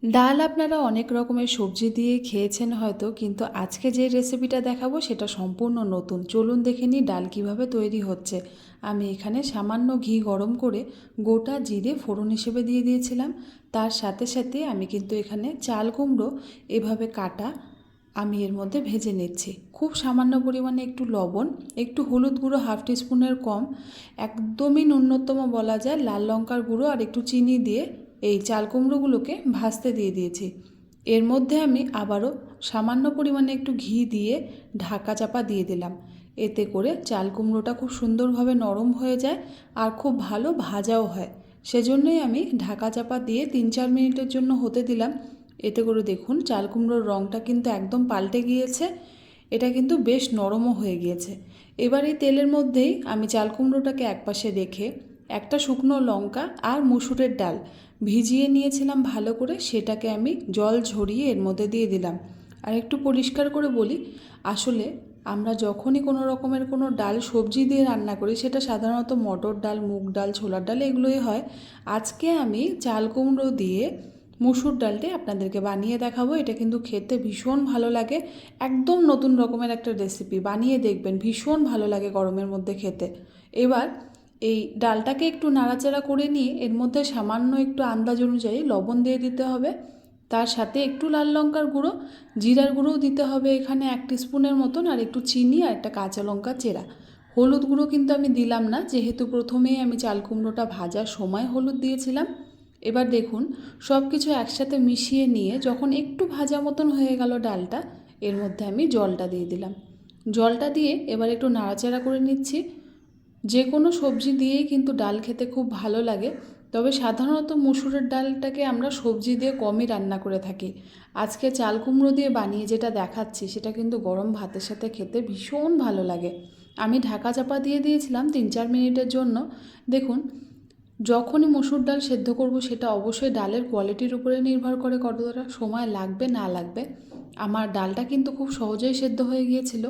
ডাল আপনারা অনেক রকমের সবজি দিয়ে খেয়েছেন হয়তো, কিন্তু আজকে যে রেসিপিটা দেখাবো সেটা সম্পূর্ণ নতুন। চলুন দেখে নিই ডাল কিভাবে তৈরি হচ্ছে। আমি এখানে সামান্য ঘি গরম করে গোটা জিরে ফোড়ন হিসেবে দিয়ে দিয়েছিলাম। তার সাথে সাথে আমি কিন্তু এখানে চাল কুমড়ো এভাবে কাটা আমি এর মধ্যে ভেজে নিচ্ছি। খুব সামান্য পরিমাণে একটু লবণ, একটু হলুদ গুঁড়ো হাফ টিস্পুনের কম, একদমই ন্যূনতম বলা যায় লাল লঙ্কার গুঁড়ো আর একটু চিনি দিয়ে এই চাল কুমড়োগুলোকে ভাজতে দিয়ে দিয়েছি। এর মধ্যে আমি আবারও সামান্য পরিমাণে একটু ঘি দিয়ে ঢাকা চাপা দিয়ে দিলাম। এতে করে চাল কুমড়োটা খুব সুন্দরভাবে নরম হয়ে যায় আর খুব ভালো ভাজাও হয়। সেজন্যই আমি ঢাকা চাপা দিয়ে 3-4 মিনিটের জন্য হতে দিলাম। এতে করে দেখুন চাল কুমড়োর রঙটা কিন্তু একদম পাল্টে গিয়েছে, এটা কিন্তু বেশ নরমও হয়ে গিয়েছে। এবার এই তেলের মধ্যেই আমি চাল কুমড়োটাকে একপাশে রেখে একটা শুকনো লঙ্কা আর মুসুরের ডাল ভিজিয়ে নিয়েছিলাম ভালো করে, সেটাকে আমি জল ঝরিয়ে এর মধ্যে দিয়ে দিলাম। আর একটু পরিষ্কার করে বলি, আসলে আমরা যখনই কোনো রকমের কোনো ডাল সবজি দিয়ে রান্না করি সেটা সাধারণত মটর ডাল, মুগ ডাল, ছোলার ডাল এগুলোই হয়। আজকে আমি চাল কুমড়ো দিয়ে মুসুর ডালটি আপনাদেরকে বানিয়ে দেখাবো। এটা কিন্তু খেতে ভীষণ ভালো লাগে, একদম নতুন রকমের একটা রেসিপি। বানিয়ে দেখবেন, ভীষণ ভালো লাগে গরমের মধ্যে খেতে। এবার এই ডালটাকে একটু নাড়াচাড়া করে নিয়ে এর মধ্যে সামান্য একটু আন্দাজ অনুযায়ী লবণ দিয়ে দিতে হবে। তার সাথে একটু লাল লঙ্কার গুঁড়ো, জিরার গুঁড়োও দিতে হবে এখানে 1 টিস্পুনের মতন, আর একটু চিনি আর একটা কাঁচা লঙ্কা চেরা। হলুদ গুঁড়ো কিন্তু আমি দিলাম না, যেহেতু প্রথমেই আমি চাল কুমড়োটা ভাজার সময় হলুদ দিয়েছিলাম। এবার দেখুন সব কিছু একসাথে মিশিয়ে নিয়ে যখন একটু ভাজা মতন হয়ে গেল ডালটা, এর মধ্যে আমি জলটা দিয়ে দিলাম। জলটা দিয়ে এবার একটু নাড়াচাড়া করে নিচ্ছি। যে কোনো সবজি দিয়েই কিন্তু ডাল খেতে খুব ভালো লাগে, তবে সাধারণত মুসুরের ডালটাকে আমরা সবজি দিয়ে কমই রান্না করে থাকি। আজকে চাল কুমড়ো দিয়ে বানিয়ে যেটা দেখাচ্ছি সেটা কিন্তু গরম ভাতের সাথে খেতে ভীষণ ভালো লাগে। আমি ঢাকা চাপা দিয়ে দিয়েছিলাম 3-4 মিনিটের জন্য। দেখুন, যখনই মসুর ডাল সেদ্ধ করব সেটা অবশ্যই ডালের কোয়ালিটির উপরে নির্ভর করে কতটা সময় লাগবে না লাগবে। আমার ডালটা কিন্তু খুব সহজেই সেদ্ধ হয়ে গিয়েছিল।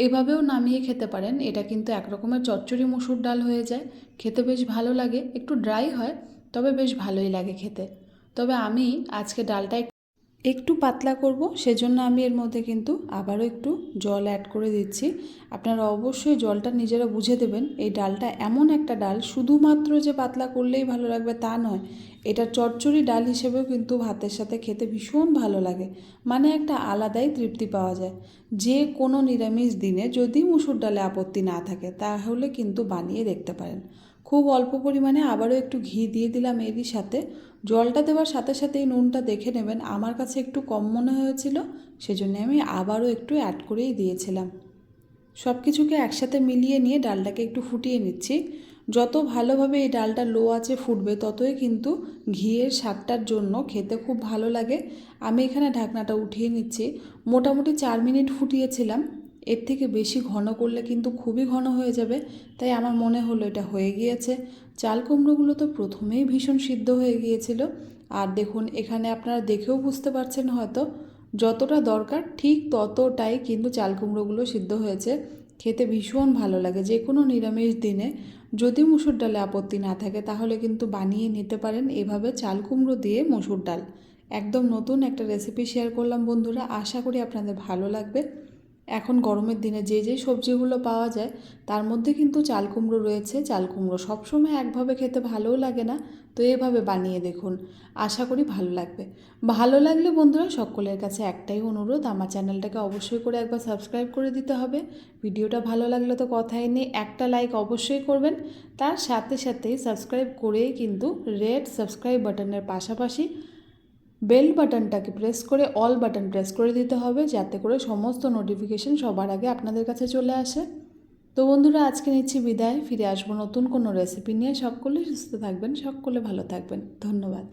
এভাবেও নামিয়ে খেতে পারেন, এটা কিন্তু এক রকমের চচ্চড়ি মসুর ডাল হয়ে যায়। খেতে বেশ ভালো লাগে, একটু ড্রাই হয়, তবে বেশ ভালোই লাগে খেতে। তবে আমি আজকে ডালটা একটু পাতলা করব, সেজন্য আমি এর মধ্যে কিন্তু আবারও একটু জল অ্যাড করে দিচ্ছি। আপনারা অবশ্যই জলটা নিজেরা বুঝে দেবেন। এই ডালটা এমন একটা ডাল, শুধুমাত্র যে পাতলা করলেই ভালো লাগবে তা নয়, এটা চচ্চড়ি ডাল হিসেবেও কিন্তু ভাতের সাথে খেতে ভীষণ ভালো লাগে। মানে একটা আলাদাই তৃপ্তি পাওয়া যায়। যে কোনো নিরামিষ দিনে যদি মুসুর ডালে আপত্তি না থাকে তাহলে কিন্তু বানিয়ে দেখতে পারেন। খুব অল্প পরিমাণে আবারও একটু ঘি দিয়ে দিলাম এরই সাথে। জলটা দেওয়ার সাথে সাথেই নুনটা দেখে নেবেন, আমার কাছে একটু কম মনে হয়েছিল, সেজন্য আমি আবারও একটু অ্যাড করেই দিয়েছিলাম। সব কিছুকে একসাথে মিলিয়ে নিয়ে ডালটাকে একটু ফুটিয়ে নিচ্ছি। যত ভালোভাবে এই ডালটা লো আঁচে ফুটবে ততই কিন্তু ঘিয়ের স্বাদটার জন্য খেতে খুব ভালো লাগে। আমি এখানে ঢাকনাটা উঠিয়ে নিচ্ছি। মোটামুটি 4 মিনিট ফুটিয়েছিলাম। এর থেকে বেশি ঘন করলে কিন্তু খুবই ঘন হয়ে যাবে, তাই আমার মনে হলো এটা হয়ে গিয়েছে। চাল কুমড়োগুলো তো প্রথমেই ভীষণ সিদ্ধ হয়ে গিয়েছিল। আর দেখুন এখানে আপনারা দেখেও বুঝতে পারছেন হয়তো, যতটা দরকার ঠিক ততটাই কিন্তু চাল কুমড়োগুলো সিদ্ধ হয়েছে। খেতে ভীষণ ভালো লাগে। যে কোনো নিরামিষ দিনে যদি মুসুর ডালে আপত্তি না থাকে তাহলে কিন্তু বানিয়ে নিতে পারেন এভাবে চাল কুমড়ো দিয়ে মসুর ডাল। একদম নতুন একটা রেসিপি শেয়ার করলাম বন্ধুরা, আশা করি আপনাদের ভালো লাগবে। এখন গরমের দিনে যে যে সবজিগুলো পাওয়া যায় তার মধ্যে কিন্তু চাল কুমড়ো রয়েছে। চাল কুমড়ো সবসময় একভাবে খেতে ভালোও লাগে না, তো এভাবে বানিয়ে দেখুন, আশা করি ভালো লাগবে। ভালো লাগলে বন্ধুরা সকলের কাছে একটাই অনুরোধ, আমার চ্যানেলটাকে অবশ্যই করে একবার সাবস্ক্রাইব করে দিতে হবে। ভিডিওটা ভালো লাগলে তো কথাই নেই, একটা লাইক অবশ্যই করবেন। তার সাথে সাথেই সাবস্ক্রাইব করেই কিন্তু রেড সাবস্ক্রাইব বাটনের পাশাপাশি বেল বাটনটাকে প্রেস করে অল বাটন প্রেস করে দিতে হবে, যাতে করে সমস্ত নোটিফিকেশন সবার আগে আপনাদের কাছে চলে আসে। তো বন্ধুরা আজকে নিচ্ছি বিদায়, ফিরে আসবো নতুন কোনো রেসিপি নিয়ে। সকলে সুস্থ থাকবেন, সকলে ভালো থাকবেন, ধন্যবাদ।